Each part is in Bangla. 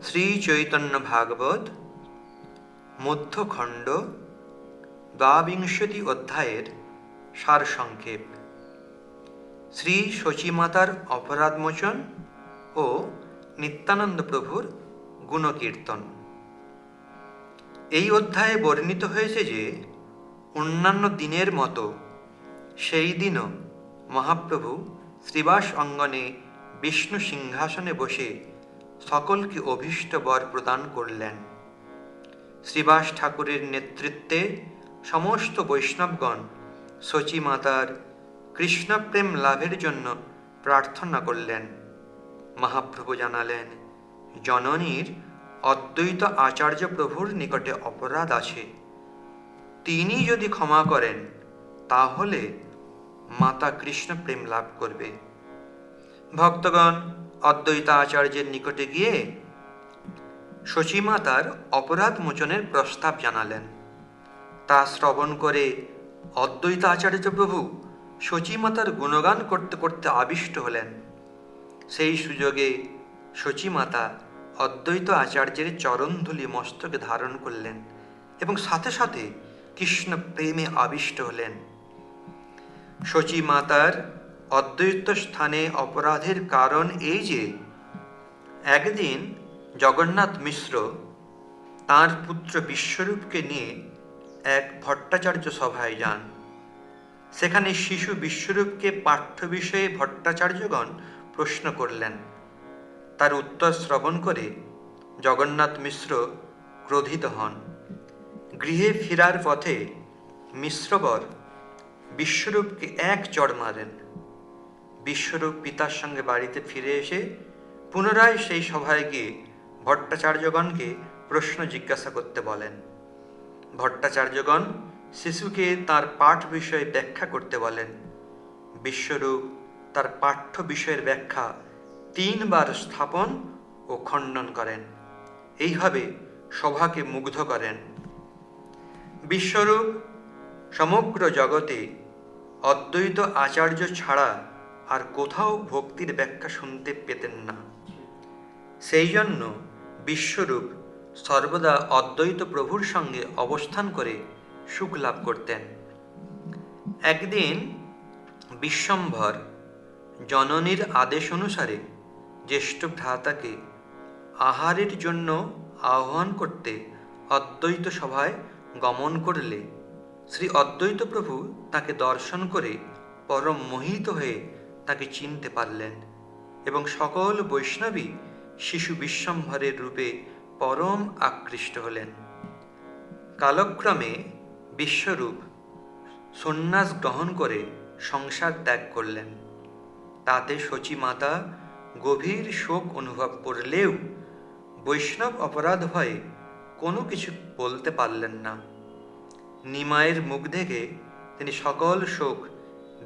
শ্রী চৈতন্য ভাগবত মধ্যখণ্ড ২২ অধ্যায়ের সারসংক্ষেপ। শ্রী শচীমাতার অপরাধমোচন ও নিত্যানন্দ প্রভুর গুণকীর্তন। এই অধ্যায়ে বর্ণিত হয়েছে যে অন্যান্য দিনের মতো সেই দিনও মহাপ্রভু শ্রীবাস অঙ্গনে বিষ্ণু সিংহাসনে বসে সকলকে অভীষ্ট বর প্রদান করলেন। শ্রীবাস ঠাকুরের নেতৃত্বে সমস্ত বৈষ্ণবগণ শচীমাতার কৃষ্ণপ্রেম লাভের জন্য প্রার্থনা করলেন। মহাপ্রভু জানালেন, জননীর অদ্বৈত আচার্য প্রভুর নিকটে অপরাধ আছে, তিনি যদি ক্ষমা করেন তাহলে মাতা কৃষ্ণ প্রেম লাভ করবে। ভক্তগণ অদ্বৈত আচার্যের নিকটে গিয়ে শচীমাতার অপরাধ মোচনের প্রস্তাব জানালেন। তা শ্রবণ করে অদ্বৈত আচার্য প্রভু শচীমাতার গুণগান করতে করতে আবিষ্ট হলেন। সেই সুযোগে শচীমাতা অদ্বৈত আচার্যের চরণধূলি মস্তকে ধারণ করলেন এবং সাথে সাথে কৃষ্ণ প্রেমে আবিষ্ট হলেন। শচীমাতার অদ্বৈত স্থানে অপরাধের কারণ এই যে একদিন জগন্নাথ মিশ্র তাঁর পুত্র বিশ্বরূপকে নিয়ে এক ভট্টাচার্য সভায় যান। সেখানে শিশু বিশ্বরূপকে পাঠ্য বিষয়ে ভট্টাচার্যগণ প্রশ্ন করলেন। তার উত্তর শ্রবণ করে জগন্নাথ মিশ্র ক্রোধিত হন। গৃহে ফেরার পথে মিশ্রবর বিশ্বরূপকে এক চড় মারেন। বিশ্বরূপ পিতার সঙ্গে বাড়িতে ফিরে এসে পুনরায় সেই সভায় গিয়ে ভট্টাচার্যগণকে প্রশ্ন জিজ্ঞাসা করতে বলেন। ভট্টাচার্যগণ শিশুকে তার পাঠ বিষয়ে ব্যাখ্যা করতে বলেন। বিশ্বরূপ তার পাঠ্য বিষয়ের ব্যাখ্যা ৩ বার স্থাপন ও খণ্ডন করেন। এইভাবে সভাকে মুগ্ধ করেন। বিশ্বরূপ সমগ্র জগতে অদ্বৈত আচার্য ছাড়া আর কোথাও ভক্তির ব্যাখ্যা শুনতে পেতেন না। সেই জন্য বিশ্বরূপ সর্বদা অদ্বৈত প্রভুর সঙ্গে অবস্থান করে সুখ লাভ করতেন। একদিন বিশ্বম্ভর জননীর আদেশ অনুসারে জ্যেষ্ঠ ভ্রাতাকে আহারের জন্য আহ্বান করতে অদ্বৈত সভায় গমন করলে শ্রী অদ্বৈত প্রভু তাকে দর্শন করে পরম মোহিত হয়ে তাকে চিনতে পারলেন এবং সকল বৈষ্ণবী শিশু বিশ্বম্ভরের রূপে পরম আকৃষ্ট হলেন। কালক্রমে বিশ্বরূপ সন্ন্যাস গ্রহণ করে সংসার ত্যাগ করলেন। তাতে শচীমাতা গভীর শোক অনুভব করলেও বৈষ্ণব অপরাধ ভয়ে কোনো কিছু বলতে পারলেন না। নিমাইয়ের মুখ দেখে তিনি সকল শোক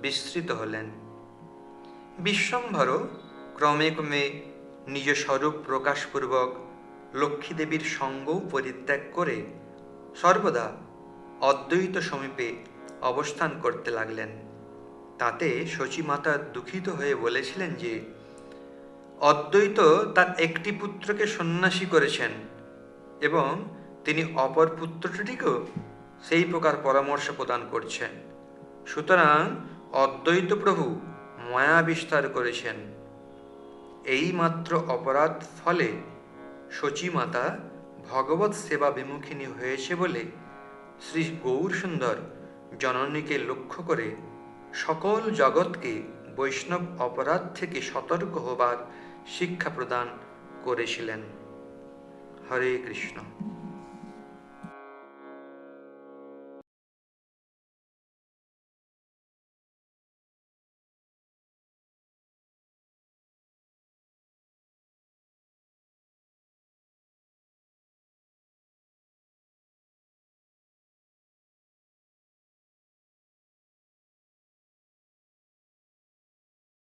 বিস্মৃত হলেন। বিশ্বম্ভরও ক্রমে ক্রমে নিজ স্বরূপ প্রকাশপূর্বক লক্ষ্মী দেবীর সঙ্গও পরিত্যাগ করে সর্বদা অদ্বৈত সমীপে অবস্থান করতে লাগলেন। তাতে শচীমাতা দুঃখিত হয়ে বলেছিলেন যে অদ্বৈত তার একটি পুত্রকে সন্ন্যাসী করেছেন এবং তিনি অপর পুত্রটিকেও সেই প্রকার পরামর্শ প্রদান করছেন। সুতরাং অদ্বৈত প্রভু মায়া বিস্তার করেছেন। এই মাত্র অপরাধ ফলে শচীমাতা ভগবৎ সেবা বিমুখিনী হয়েছে বলে শ্রী গৌরসুন্দর জননীকে লক্ষ্য করে সকল জগৎকে বৈষ্ণব অপরাধ থেকে সতর্ক হবার শিক্ষা প্রদান করেছিলেন। হরে কৃষ্ণ।